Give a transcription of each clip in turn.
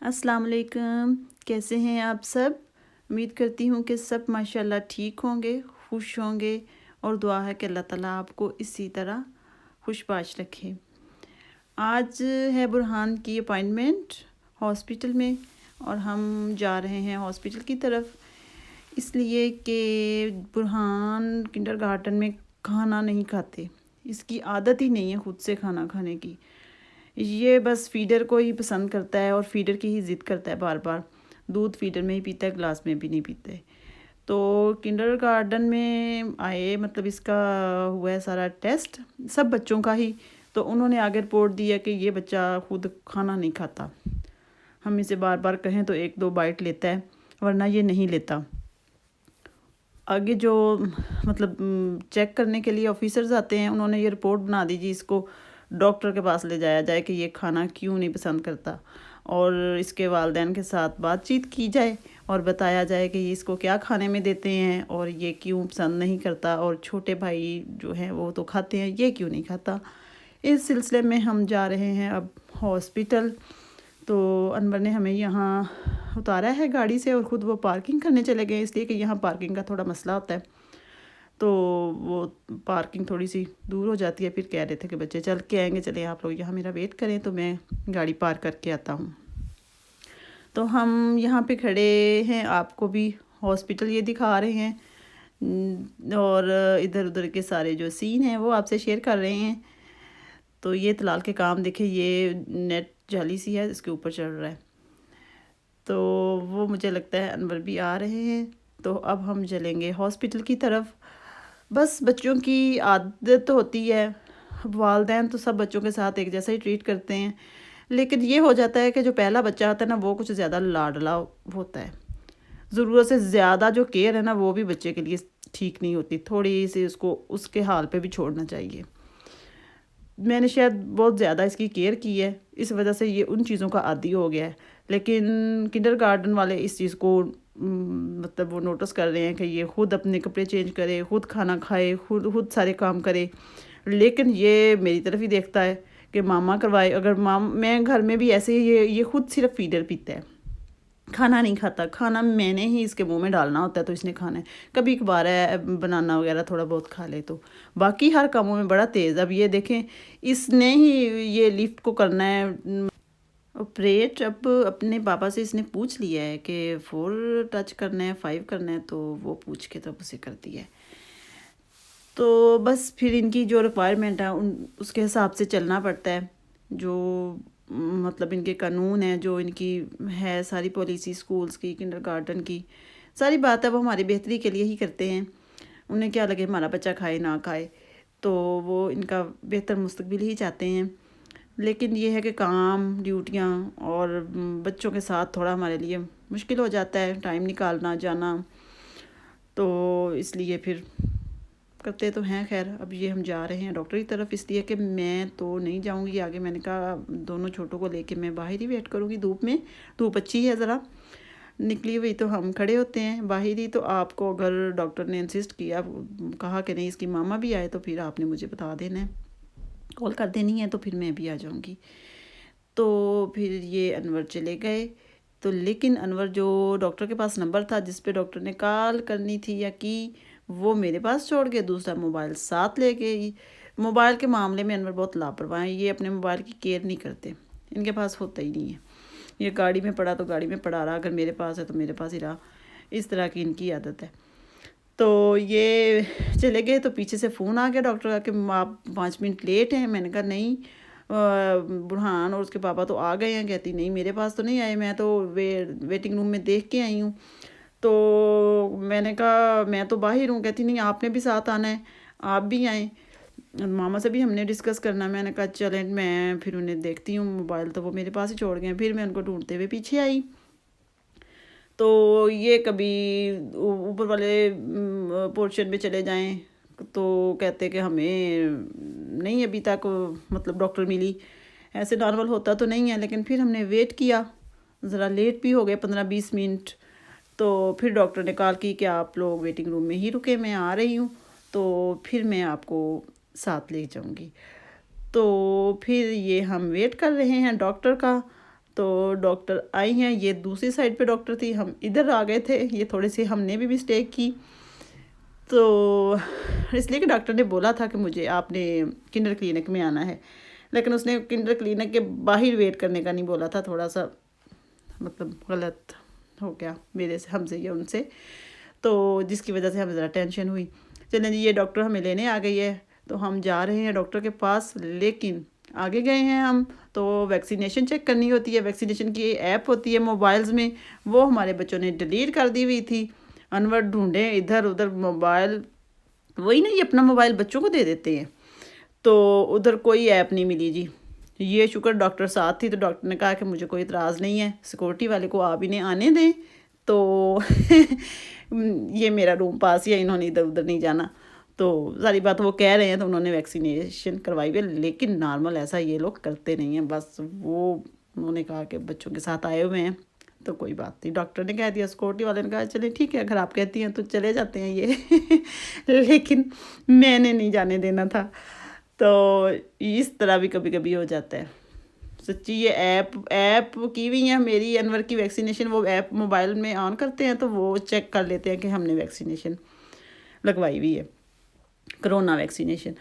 السلام علیکم، کیسے ہیں آپ سب؟ امید کرتی ہوں کہ سب ماشاءاللہ ٹھیک ہوں گے، خوش ہوں گے، اور دعا ہے کہ اللہ تعالیٰ آپ کو اسی طرح خوش باش رکھے۔ آج ہے برہان کی اپائنٹمنٹ ہاسپٹل میں، اور ہم جا رہے ہیں ہاسپٹل کی طرف، اس لیے کہ برہان کنڈر گارٹن میں کھانا نہیں کھاتے، اس کی عادت ہی نہیں ہے خود سے کھانا کھانے کی۔ یہ بس فیڈر کو ہی پسند کرتا ہے اور فیڈر کی ہی ضد کرتا ہے بار بار، دودھ فیڈر میں ہی پیتا ہے، گلاس میں بھی نہیں پیتے۔ تو کنڈر گارڈن میں آئے، مطلب اس کا ہوا ہے سارا ٹیسٹ سب بچوں کا ہی، تو انہوں نے آگے رپورٹ دیا کہ یہ بچہ خود کھانا نہیں کھاتا، ہم اسے بار بار کہیں تو ایک دو بائٹ لیتا ہے ورنہ یہ نہیں لیتا۔ آگے جو مطلب چیک کرنے کے لیے آفیسرز آتے ہیں، انہوں نے یہ رپورٹ بنا دی جی اس کو ڈاکٹر کے پاس لے جایا جائے کہ یہ کھانا کیوں نہیں پسند کرتا، اور اس کے والدین کے ساتھ بات چیت کی جائے اور بتایا جائے کہ اس کو کیا کھانے میں دیتے ہیں اور یہ کیوں پسند نہیں کرتا، اور چھوٹے بھائی جو ہیں وہ تو کھاتے ہیں، یہ کیوں نہیں کھاتا۔ اس سلسلے میں ہم جا رہے ہیں اب ہاسپٹل۔ تو انور نے ہمیں یہاں اتارا ہے گاڑی سے اور خود وہ پارکنگ کرنے چلے گئے، اس لیے کہ یہاں پارکنگ کا تھوڑا مسئلہ ہوتا ہے، تو وہ پارکنگ تھوڑی سی دور ہو جاتی ہے۔ پھر کہہ رہے تھے کہ بچے چل کے آئیں گے، چلیں آپ لوگ یہاں میرا ویٹ کریں تو میں گاڑی پارک کر کے آتا ہوں۔ تو ہم یہاں پہ کھڑے ہیں، آپ کو بھی ہاسپٹل یہ دکھا رہے ہیں، اور ادھر ادھر کے سارے جو سین ہیں وہ آپ سے شیئر کر رہے ہیں۔ تو یہ تلال کے کام دیکھیں، یہ نیٹ جالی سی ہے، اس کے اوپر چڑھ رہا ہے، تو وہ مجھے لگتا ہے انور بھی آ رہے ہیں، تو اب ہم چلیں گے ہاسپٹل کی طرف۔ بس بچوں کی عادت ہوتی ہے، والدین تو سب بچوں کے ساتھ ایک جیسا ہی ٹریٹ کرتے ہیں، لیکن یہ ہو جاتا ہے کہ جو پہلا بچہ آتا ہے نا وہ کچھ زیادہ لاڈلا ہوتا ہے، ضرورت سے زیادہ جو کیئر ہے نا وہ بھی بچے کے لیے ٹھیک نہیں ہوتی، تھوڑی سی اس کو اس کے حال پہ بھی چھوڑنا چاہیے۔ میں نے شاید بہت زیادہ اس کی کیئر کی ہے، اس وجہ سے یہ ان چیزوں کا عادی ہو گیا ہے، لیکن کنڈر گارڈن والے اس چیز کو مطلب وہ نوٹس کر رہے ہیں کہ یہ خود اپنے کپڑے چینج کرے، خود کھانا کھائے، خود سارے کام کرے، لیکن یہ میری طرف ہی دیکھتا ہے کہ ماما کروائے۔ اگر میں گھر میں بھی ایسے ہی یہ خود صرف فیڈر پیتا ہے، کھانا نہیں کھاتا، کھانا میں نے ہی اس کے منہ میں ڈالنا ہوتا ہے تو اس نے کھانا ہے، کبھی کبھار ہے بنانا وغیرہ تھوڑا بہت کھا لے، تو باقی ہر کاموں میں بڑا تیز۔ اب یہ دیکھیں اس نے ہی یہ لفٹ کو کرنا ہے آپریٹ، اب اپنے پاپا سے اس نے پوچھ لیا ہے کہ 4 ٹچ کرنا ہے 5 کرنا ہے، تو وہ پوچھ کے تب اسے کر دیا ہے۔ تو بس پھر ان کی جو ریکوائرمنٹ ہے اس کے حساب سے چلنا پڑتا ہے، جو مطلب ان کے قانون ہیں، جو ان کی ہے ساری پالیسی سکولز کی، کنڈر گارڈن کی ساری بات ہے، وہ ہماری بہتری کے لیے ہی کرتے ہیں۔ انہیں کیا لگے ہمارا بچہ کھائے نہ کھائے، تو وہ ان کا بہتر مستقبل ہی چاہتے ہیں، لیکن یہ ہے کہ کام ڈیوٹیاں اور بچوں کے ساتھ تھوڑا ہمارے لیے مشکل ہو جاتا ہے ٹائم نکالنا جانا، تو اس لیے پھر کرتے تو ہیں۔ خیر اب یہ ہم جا رہے ہیں ڈاکٹر کی طرف، اس لیے کہ میں تو نہیں جاؤں گی آگے، میں نے کہا دونوں چھوٹوں کو لے کے میں باہر ہی ویٹ کروں گی، دھوپ میں، دھوپ اچھی ہے ذرا نکلی ہوئی، تو ہم کھڑے ہوتے ہیں باہر ہی۔ تو آپ کو اگر ڈاکٹر نے انسسٹ کیا، کہا کہ نہیں اس کی ماما بھی آئے، تو پھر آپ نے مجھے بتا دینا ہے، کال کر دینی ہے، تو پھر میں بھی آ جاؤں گی۔ تو پھر یہ انور چلے گئے، تو لیکن انور جو ڈاکٹر کے پاس نمبر تھا جس پہ ڈاکٹر نے کال کرنی تھی یا کی، وہ میرے پاس چھوڑ کے دوسرا موبائل ساتھ لے گئی۔ موبائل کے معاملے میں انور بہت لاپرواہ ہیں، یہ اپنے موبائل کی کیئر نہیں کرتے، ان کے پاس ہوتا ہی نہیں ہے، یہ گاڑی میں پڑا تو گاڑی میں پڑا رہا، اگر میرے پاس ہے تو میرے پاس ہی رہا، اس طرح کی ان کی عادت ہے۔ تو یہ چلے گئے، تو پیچھے سے فون آ گیا ڈاکٹر کا کہ آپ 5 منٹ لیٹ ہیں۔ میں نے کہا نہیں، برہان اور اس کے پاپا تو آ گئے ہیں۔ کہتی نہیں میرے پاس تو نہیں آئے، میں تو ویٹنگ روم میں دیکھ کے آئی ہوں۔ تو میں نے کہا میں تو باہر ہوں۔ کہتی نہیں آپ نے بھی ساتھ آنا ہے، آپ بھی آئیں، ماما سے بھی ہم نے ڈسکس کرنا ہے۔ میں نے کہا چلیں میں پھر انہیں دیکھتی ہوں، موبائل تو وہ میرے پاس ہی چھوڑ گئے۔ پھر میں ان کو ڈھونڈتے ہوئے پیچھے آئی، تو یہ کبھی اوپر والے پورشن میں چلے جائیں تو کہتے کہ ہمیں نہیں ابھی تک مطلب ڈاکٹر ملی، ایسے نارمل ہوتا تو نہیں ہے۔ لیکن پھر ہم نے ویٹ کیا، ذرا لیٹ بھی ہو گئے 15-20 منٹ، تو پھر ڈاکٹر نے کال کی کہ آپ لوگ ویٹنگ روم میں ہی رکے، میں آ رہی ہوں، تو پھر میں آپ کو ساتھ لے جاؤں گی۔ تو پھر یہ ہم ویٹ کر رہے ہیں ڈاکٹر کا، تو ڈاکٹر آئی ہیں، یہ دوسری سائڈ پہ ڈاکٹر تھی، ہم ادھر آ گئے تھے، یہ تھوڑے سے ہم نے بھی مسٹیک کی، تو اس لیے کہ ڈاکٹر نے بولا تھا کہ مجھے آپ نے کنڈر کلینک میں آنا ہے، لیکن اس نے کنڈر کلینک کے باہر ویٹ کرنے کا نہیں بولا تھا، تھوڑا سا مطلب غلط ہو گیا میرے سے، ہم سے یا ان سے، تو جس کی وجہ سے ہمیں ذرا ٹینشن ہوئی۔ چلیں جی، یہ ڈاکٹر ہمیں لینے آ گئی ہے، تو ہم جا رہے ہیں ڈاکٹر کے پاس، لیکن آگے گئے ہیں ہم تو ویکسینیشن چیک کرنی ہوتی ہے، ویکسینیشن کی ایپ ہوتی ہے موبائلز میں، وہ ہمارے بچوں نے ڈیلیٹ کر دی ہوئی تھی۔ انور ڈھونڈیں ادھر ادھر موبائل، وہی نا، یہ اپنا موبائل بچوں کو دے دیتے ہیں، تو ادھر کوئی ایپ نہیں ملی جی۔ یہ شکر ڈاکٹر ساتھ تھی، تو ڈاکٹر نے کہا کہ مجھے کوئی اعتراض نہیں ہے، سیکورٹی والے کو آپ انہیں آنے دیں، تو یہ میرا روم پاس ہی ہے، انہوں نے ادھر ادھر نہیں جانا، تو ساری بات وہ کہہ رہے ہیں، تو انہوں نے ویکسینیشن کروائی ہوئی ہے، لیکن نارمل ایسا یہ لوگ کرتے نہیں ہیں، بس وہ انہوں نے کہا کہ بچوں کے ساتھ آئے ہوئے ہیں تو کوئی بات نہیں، ڈاکٹر نے کہہ دیا، سیکورٹی والے نے کہا چلیں ٹھیک ہے، اگر آپ کہتی ہیں تو چلے جاتے ہیں یہ لیکن میں نے نہیں جانے دینا تھا، تو اس طرح بھی کبھی کبھی ہو جاتا ہے سچی۔ یہ ایپ کی ہوئی ہیں میری انور کی ویکسینیشن، وہ ایپ موبائل میں آن کرتے ہیں تو وہ چیک کر لیتے ہیں کہ ہم نے ویکسینیشن لگوائی ہوئی ہے، کرونا ویکسینیشن،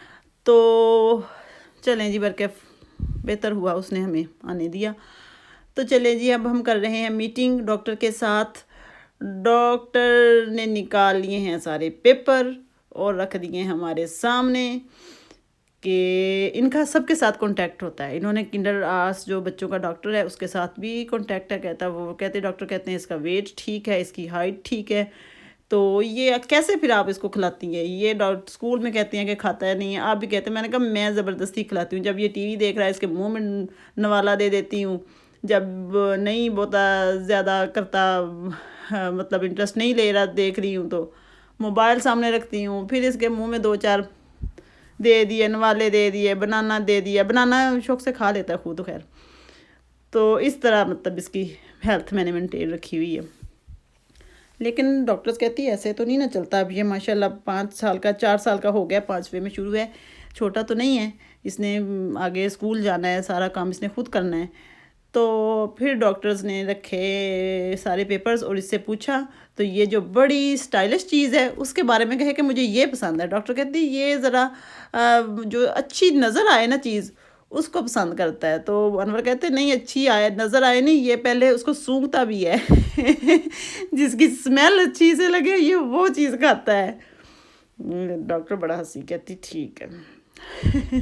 تو چلیں جی، برکہ بہتر ہوا اس نے ہمیں آنے دیا۔ تو چلیں جی، اب ہم کر رہے ہیں میٹنگ ڈاکٹر کے ساتھ، ڈاکٹر نے نکال لیے ہیں سارے پیپر اور رکھ دیے ہمارے سامنے کہ ان کا سب کے ساتھ کانٹیکٹ ہوتا ہے، انہوں نے کنڈر آس جو بچوں کا ڈاکٹر ہے اس کے ساتھ بھی کانٹیکٹ ہے، کہتا ہے وہ کہتے ڈاکٹر کہتے ہیں اس کا ویٹ ٹھیک ہے، اس کی ہائٹ ٹھیک ہے، تو یہ کیسے پھر آپ اس کو کھلاتی ہیں؟ یہ اسکول میں کہتی ہیں کہ کھاتا ہے نہیں ہے، آپ بھی کہتے ہیں، میں نے کہا میں زبردستی کھلاتی ہوں، جب یہ ٹی وی دیکھ رہا ہے اس کے منہ میں نوالا دے دیتی ہوں، جب نہیں بہت زیادہ کرتا مطلب انٹرسٹ نہیں لے رہا دیکھ رہی ہوں تو موبائل سامنے رکھتی ہوں، پھر اس کے منہ میں 2-4 دے دیے، نوالے دے دیے، بنانا دے دیا، بنانا شوق سے کھا لیتا ہے خود، خیر تو اس طرح مطلب اس کی ہیلتھ میں نے مینٹین رکھی ہوئی ہے، لیکن ڈاکٹرز کہتی ہے ایسے تو نہیں نہ چلتا، اب یہ ماشاءاللہ 5 سال کا 4 سال کا ہو گیا، 5ویں میں شروع ہے، چھوٹا تو نہیں ہے، اس نے آگے اسکول جانا ہے، سارا کام اس نے خود کرنا ہے، تو پھر ڈاکٹرز نے رکھے سارے پیپرز اور اس سے پوچھا، تو یہ جو بڑی سٹائلش چیز ہے اس کے بارے میں کہے کہ مجھے یہ پسند ہے، ڈاکٹر کہتی یہ ذرا جو اچھی نظر آئے نا چیز اس کو پسند کرتا ہے، تو انور کہتے نہیں اچھی آئے نظر آئے نہیں، یہ پہلے اس کو سونگھتا بھی ہے جس کی اسمیل اچھی سے لگے یہ وہ چیز کھاتا ہے۔ ڈاکٹر بڑا ہنسی، کہتی ٹھیک ہے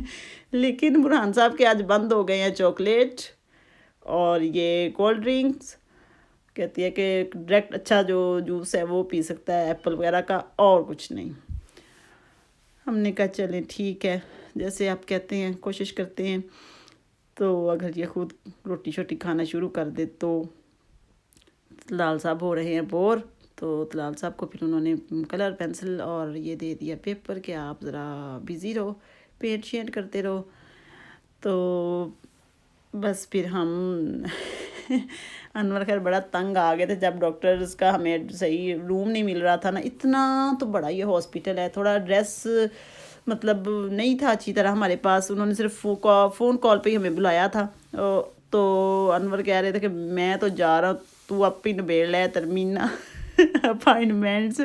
لیکن برہان صاحب کے آج بند ہو گئے ہیں چاکلیٹ اور یہ کولڈ ڈرنکس، کہتی ہے کہ ڈائریکٹ اچھا جو جوس ہے وہ پی سکتا ہے ایپل وغیرہ کا، اور کچھ نہیں۔ ہم نے کہا چلیں ٹھیک ہے، جیسے آپ کہتے ہیں کوشش کرتے ہیں، تو اگر یہ خود روٹی شوٹی کھانا شروع کر دے تو طلال صاحب ہو رہے ہیں بور، تو طلال صاحب کو پھر انہوں نے کلر پینسل اور یہ دے دیا پیپر کہ آپ ذرا بیزی رہو، پینٹ شینٹ کرتے رہو، تو بس پھر ہم انور خیر بڑا تنگ آ گئے تھے جب ڈاکٹرز کا ہمیں صحیح روم نہیں مل رہا تھا نا، اتنا تو بڑا یہ ہاسپٹل ہے، تھوڑا ایڈریس مطلب نہیں تھا اچھی طرح ہمارے پاس، انہوں نے صرف فون کال پہ ہی ہمیں بلایا تھا، تو انور کہہ رہے تھے کہ میں تو جا رہا ہوں، تو اپنی نبیڑ لے ترمینا اپائنٹمنٹس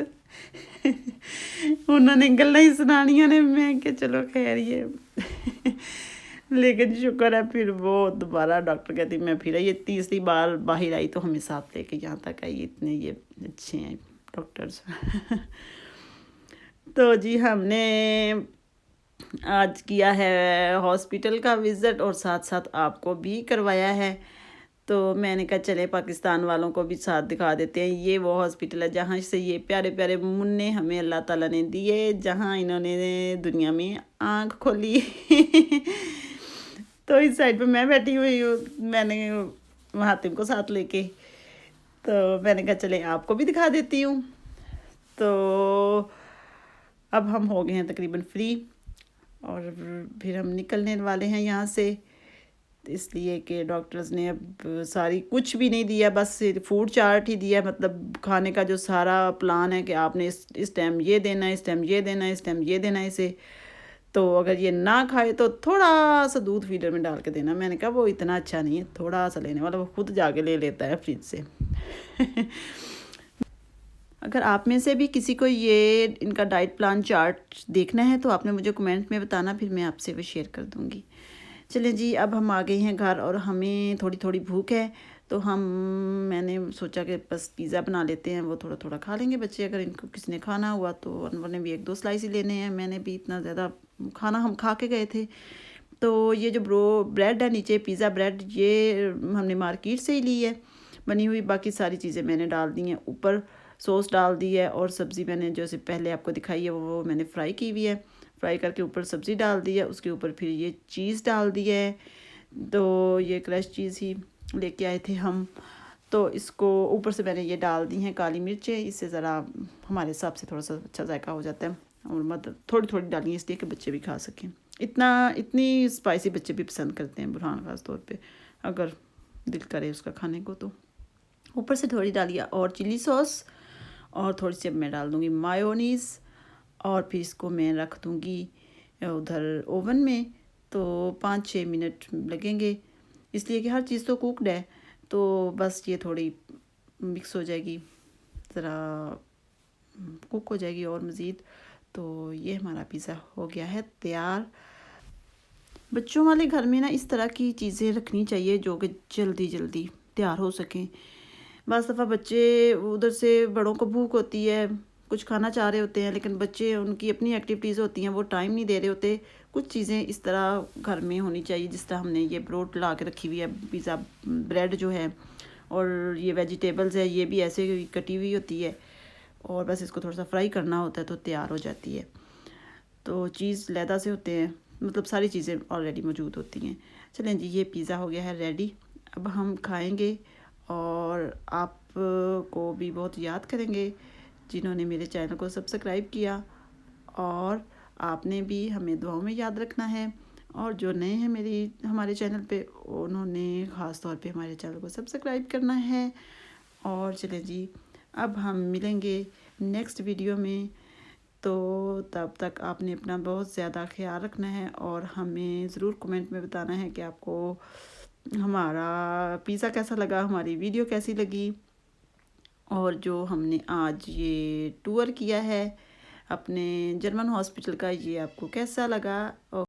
انہوں نے گلیں ہی سنانیاں نے، میں کہ چلو خیر یہ لیکن شکر ہے پھر وہ دوبارہ ڈاکٹر کہتی میں پھر یہ تیسری بار باہر آئی تو ہمیں ساتھ لے کے یہاں تک آئی، اتنے یہ اچھے ہیں ڈاکٹرز تو جی ہم نے آج کیا ہے ہاسپٹل کا وزٹ اور ساتھ ساتھ آپ کو بھی کروایا ہے، تو میں نے کہا چلے پاکستان والوں کو بھی ساتھ دکھا دیتے ہیں، یہ وہ ہاسپٹل ہے جہاں سے یہ پیارے پیارے منّے ہمیں اللہ تعالیٰ نے دیے، جہاں انہوں نے دنیا میں آنکھ کھولی تو اس سائڈ پہ میں بیٹھی ہوئی ہوں، میں نے حاتم کو ساتھ لے کے، تو میں نے کہا چلیں آپ کو بھی دکھا دیتی ہوں، تو اب ہم ہو گئے ہیں تقریباً فری اور پھر ہم نکلنے والے ہیں یہاں سے، اس لیے کہ ڈاکٹرز نے اب ساری کچھ بھی نہیں دیا، بس فوڈ چارٹ ہی دیا، مطلب کھانے کا جو سارا پلان ہے کہ آپ نے اس ٹائم یہ دینا ہے، اس ٹائم یہ دینا ہے، اس ٹائم یہ دینا ہے اسے، تو اگر یہ نہ کھائے تو تھوڑا سا دودھ فیڈر میں ڈال کے دینا. میں نے کہا وہ اتنا اچھا نہیں ہے, تھوڑا سا لینے والا, وہ خود جا کے لے لیتا ہے فریج سے. اگر آپ میں سے بھی کسی کو یہ ان کا ڈائٹ پلان چارٹ دیکھنا ہے تو آپ نے مجھے کمنٹ میں بتانا, پھر میں آپ سے وہ شیئر کر دوں گی. چلیں جی, اب ہم آ گئے ہیں گھر اور ہمیں تھوڑی تھوڑی بھوک ہے, تو میں نے سوچا کہ بس پیزا بنا لیتے ہیں, وہ تھوڑا تھوڑا کھا لیں گے بچے. اگر ان کو کسی نے کھانا ہوا تو انور نے بھی 1-2 سلائس ہی لینے ہیں, میں نے بھی اتنا زیادہ کھانا ہم کھا کے گئے تھے. تو یہ جو بریڈ ہے نیچے, پیزا بریڈ, یہ ہم نے مارکیٹ سے ہی لی ہے بنی ہوئی. باقی ساری چیزیں میں نے ڈال دی ہیں اوپر, سوس ڈال دی ہے, اور سبزی میں نے جیسے پہلے آپ کو دکھائی ہے وہ میں نے فرائی کی ہوئی ہے. فرائی کر کے اوپر سبزی ڈال دی ہے, اس کے اوپر پھر یہ چیز ڈال دی ہے. تو یہ کریش چیز ہی لے کے آئے تھے ہم, تو اس کو اوپر سے میں نے یہ ڈال دی ہیں کالی مرچیں. اس سے ذرا ہمارے حساب سے تھوڑا سا اچھا ذائقہ ہو جاتا ہے, اور مطلب تھوڑی تھوڑی ڈالی ہیں اس لیے کہ بچے بھی کھا سکیں. اتنی اسپائسی بچے بھی پسند کرتے ہیں, برہان خاص طور پہ اگر دل کرے اس کا کھانے کو. تو اوپر سے تھوڑی ڈالی اور چلی سوس, اور تھوڑی سی اب میں ڈال دوں گی مایونیز, اور پھر اس کو میں رکھ دوں گی ادھر اوون میں. تو 5-6 منٹ لگیں گے, اس لیے کہ ہر چیز تو کوکڈ ہے, تو بس یہ تھوڑی مکس ہو جائے گی, ذرا کوک ہو جائے گی اور مزید. تو یہ ہمارا پیزا ہو گیا ہے تیار. بچوں والے گھر میں نا اس طرح کی چیزیں رکھنی چاہیے جو کہ جلدی جلدی تیار ہو سکیں. بعض دفعہ بچے ادھر سے بڑوں کو بھوک ہوتی ہے, کچھ کھانا چاہ رہے ہوتے ہیں, لیکن بچے ان کی اپنی ایکٹیویٹیز ہوتی ہیں, وہ ٹائم نہیں دے رہے ہوتے. کچھ چیزیں اس طرح گھر میں ہونی چاہیے, جس طرح ہم نے یہ بروٹ لا کے رکھی ہوئی ہے, پیزا بریڈ جو ہے, اور یہ ویجیٹیبلز ہے, یہ بھی ایسے کٹی ہوئی ہوتی ہے, اور بس اس کو تھوڑا سا فرائی کرنا ہوتا ہے تو تیار ہو جاتی ہے. تو چیز لیدا سے ہوتے ہیں, مطلب ساری چیزیں آلریڈی موجود ہوتی ہیں. چلیں جی, یہ پیزا ہو گیا ہے ریڈی, اب ہم کھائیں گے. اور آپ کو بھی بہت یاد کریں گے جنہوں نے میرے چینل کو سبسکرائب کیا, اور آپ نے بھی ہمیں دعاؤں میں یاد رکھنا ہے. اور جو نئے ہیں ہمارے چینل پہ, انہوں نے خاص طور پہ ہمارے چینل کو سبسکرائب کرنا ہے. اور چلیں جی, اب ہم ملیں گے نیکسٹ ویڈیو میں. تو تب تک آپ نے اپنا بہت زیادہ خیال رکھنا ہے, اور ہمیں ضرور کمنٹ میں بتانا ہے کہ آپ کو ہمارا پیزا کیسا لگا, ہماری ویڈیو کیسی لگی, اور جو ہم نے آج یہ ٹور کیا ہے اپنے جرمن ہاسپٹل کا, یہ آپ کو کیسا لگا.